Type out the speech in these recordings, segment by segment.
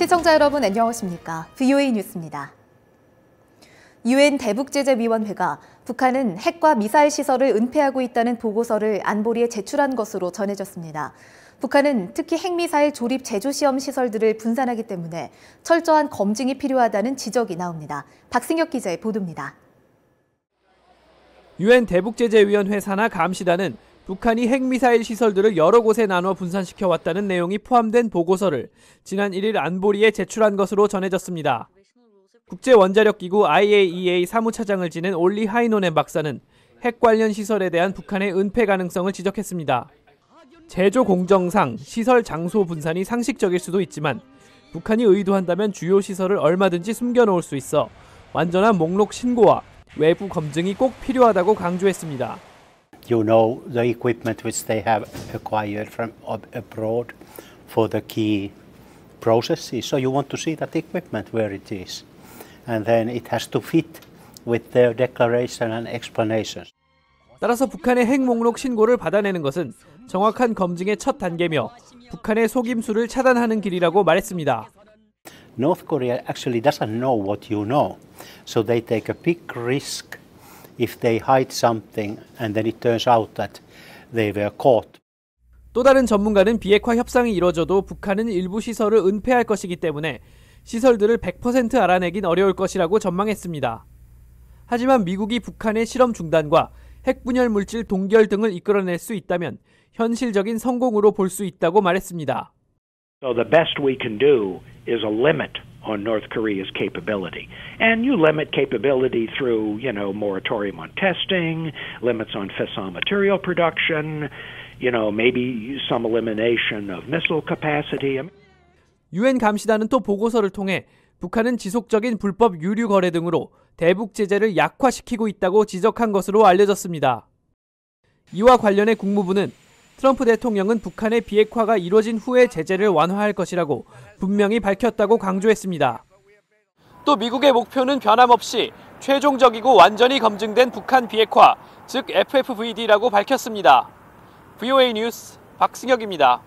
시청자 여러분 안녕하십니까? VOA 뉴스입니다. 유엔 대북제재위원회가 북한은 핵과 미사일 시설을 은폐하고 있다는 보고서를 안보리에 제출한 것으로 전해졌습니다. 북한은 특히 핵미사일 조립 제조시험 시설들을 분산하기 때문에 철저한 검증이 필요하다는 지적이 나옵니다. 박승혁 기자의 보도입니다. 유엔 대북제재위원회 산하 감시단은 북한이 핵미사일 시설들을 여러 곳에 나눠 분산시켜왔다는 내용이 포함된 보고서를 지난 1일 안보리에 제출한 것으로 전해졌습니다. 국제원자력기구 IAEA 사무차장을 지낸 올리 하이노넨 박사는 핵 관련 시설에 대한 북한의 은폐 가능성을 지적했습니다. 제조 공정상 시설 장소 분산이 상식적일 수도 있지만 북한이 의도한다면 주요 시설을 얼마든지 숨겨놓을 수 있어 완전한 목록 신고와 외부 검증이 꼭 필요하다고 강조했습니다. You know the equipment which they have acquired from abroad for the key processes. So you want to see that equipment where it is. And then it has to fit with their declaration and explanations. 따라서 북한의 핵 목록 신고를 받아내는 것은 정확한 검증의 첫 단계며 북한의 속임수를 차단하는 길이라고 말했습니다. North Korea actually doesn't know what you know. So they take a big risk if they hide something and then it turns out that they were caught. 또 다른 전문가는 비핵화 협상이 이뤄져도 북한은 일부 시설을 은폐할 것이기 때문에 시설들을 100% 알아내긴 어려울 것이라고 전망했습니다. 하지만 미국이 북한의 실험 중단과 핵분열 물질 동결 등을 이끌어낼 수 있다면 현실적인 성공으로 볼 수 있다고 말했습니다. So the best we can do is a limit on North Korea's capability. And you limit capability through, moratorium on testing, limits on fissile material production, maybe some elimination of missile capacity. 유엔 감시단은 또 보고서를 통해 북한은 지속적인 불법 유류 거래 등으로 대북 제재를 약화시키고 있다고 지적한 것으로 알려졌습니다. 이와 관련해 국무부는 트럼프 대통령은 북한의 비핵화가 이뤄진 후에 제재를 완화할 것이라고 분명히 밝혔다고 강조했습니다. 또 미국의 목표는 변함없이 최종적이고 완전히 검증된 북한 비핵화, 즉 FFVD라고 밝혔습니다. VOA 뉴스 박승혁입니다.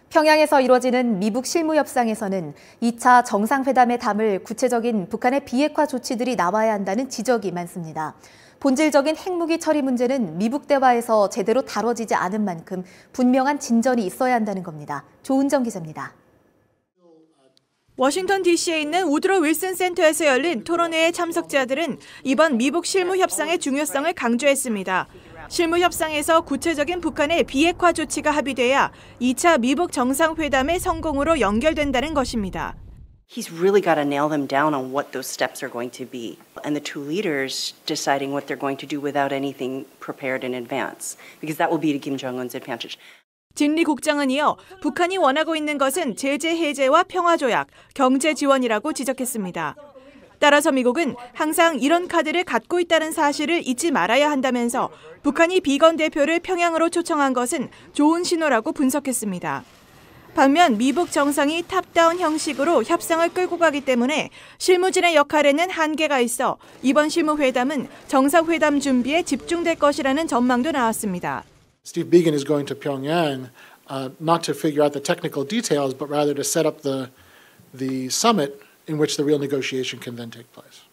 평양에서 이뤄지는 미북 실무협상에서는 2차 정상회담에 담을 구체적인 북한의 비핵화 조치들이 나와야 한다는 지적이 많습니다. 본질적인 핵무기 처리 문제는 미북 대화에서 제대로 다뤄지지 않은 만큼 분명한 진전이 있어야 한다는 겁니다. 조은정 기자입니다. 워싱턴 DC에 있는 우드로 윌슨 센터에서 열린 토론회의 참석자들은 이번 미북 실무협상의 중요성을 강조했습니다. 실무협상에서 구체적인 북한의 비핵화 조치가 합의돼야 2차 미북 정상회담의 성공으로 연결된다는 것입니다. He's really got to nail them down on what those steps are going to be. And the two leaders deciding what they're going to do without anything prepared in advance. Because that will be to Kim Jong-un's advantage. 진리 국장은 이어 북한이 원하고 있는 것은 제재 해제와 평화조약, 경제 지원이라고 지적했습니다. 따라서 미국은 항상 이런 카드를 갖고 있다는 사실을 잊지 말아야 한다면서 북한이 비건 대표를 평양으로 초청한 것은 좋은 신호라고 분석했습니다. 반면 미북 정상이 탑다운 형식으로 협상을 끌고 가기 때문에 실무진의 역할에는 한계가 있어 이번 실무회담은 정상회담 준비에 집중될 것이라는 전망도 나왔습니다. Steve Biegun is going to Pyongyang not to figure out the technical details, but rather to set up the summit in which the real negotiation can then take place.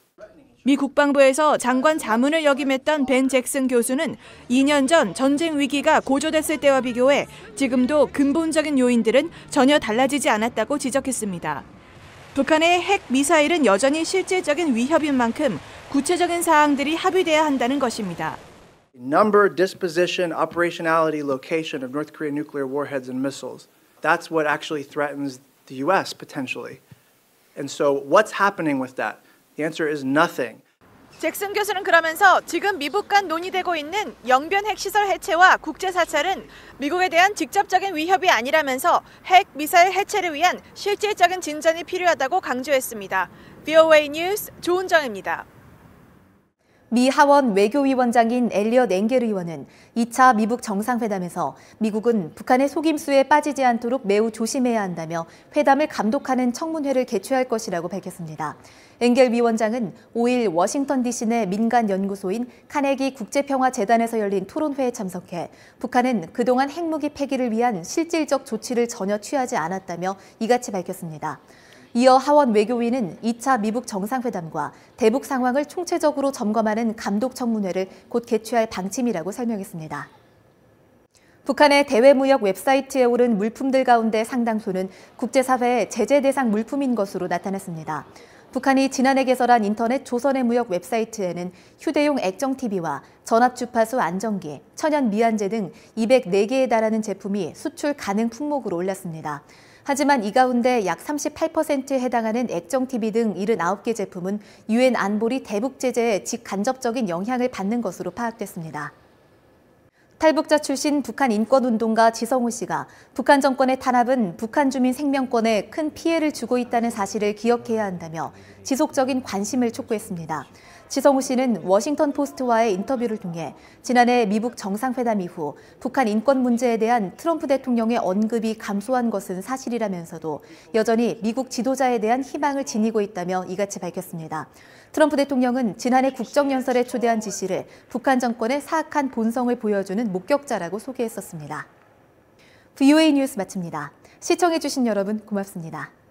미 국방부에서 장관 자문을 역임했던 벤 잭슨 교수는 2년 전 전쟁 위기가 고조됐을 때와 비교해 지금도 근본적인 요인들은 전혀 달라지지 않았다고 지적했습니다. 북한의 핵 미사일은 여전히 실질적인 위협인 만큼 구체적인 사항들이 합의돼야 한다는 것입니다. Number, disposition, operationality, location of North Korean nuclear warheads and missiles. That's what actually threatens the U.S. potentially. And so what's happening with that? The answer is nothing. 잭슨 교수는 그러면서 지금 미북 간 논의되고 있는 영변 핵시설 해체와 국제 사찰은 미국에 대한 직접적인 위협이 아니라면서 핵 미사일 해체를 위한 실질적인 진전이 필요하다고 강조했습니다. VOA 뉴스 조은정입니다. 미 하원 외교위원장인 엘리엇 엥겔 의원은 2차 미북 정상회담에서 미국은 북한의 속임수에 빠지지 않도록 매우 조심해야 한다며 회담을 감독하는 청문회를 개최할 것이라고 밝혔습니다. 엥겔 위원장은 5일 워싱턴 DC 내 민간 연구소인 카네기 국제평화재단에서 열린 토론회에 참석해 북한은 그동안 핵무기 폐기를 위한 실질적 조치를 전혀 취하지 않았다며 이같이 밝혔습니다. 이어 하원 외교위는 2차 미북 정상회담과 대북 상황을 총체적으로 점검하는 감독 청문회를 곧 개최할 방침이라고 설명했습니다. 북한의 대외무역 웹사이트에 오른 물품들 가운데 상당수는 국제사회의 제재 대상 물품인 것으로 나타났습니다. 북한이 지난해 개설한 인터넷 조선의 무역 웹사이트에는 휴대용 액정TV와 전압주파수 안정기, 천연 미안제 등 204개에 달하는 제품이 수출 가능 품목으로 올랐습니다. 하지만 이 가운데 약 38%에 해당하는 액정TV 등 79개 제품은 유엔 안보리 대북 제재에 직간접적인 영향을 받는 것으로 파악됐습니다. 탈북자 출신 북한 인권운동가 지성호 씨가 북한 정권의 탄압은 북한 주민 생명권에 큰 피해를 주고 있다는 사실을 기억해야 한다며 지속적인 관심을 촉구했습니다. 지성호 씨는 워싱턴 포스트와의 인터뷰를 통해 지난해 미북 정상회담 이후 북한 인권 문제에 대한 트럼프 대통령의 언급이 감소한 것은 사실이라면서도 여전히 미국 지도자에 대한 희망을 지니고 있다며 이같이 밝혔습니다. 트럼프 대통령은 지난해 국정연설에 초대한 지시를 북한 정권의 사악한 본성을 보여주는 목격자라고 소개했었습니다. VOA 뉴스 마칩니다. 시청해주신 여러분 고맙습니다.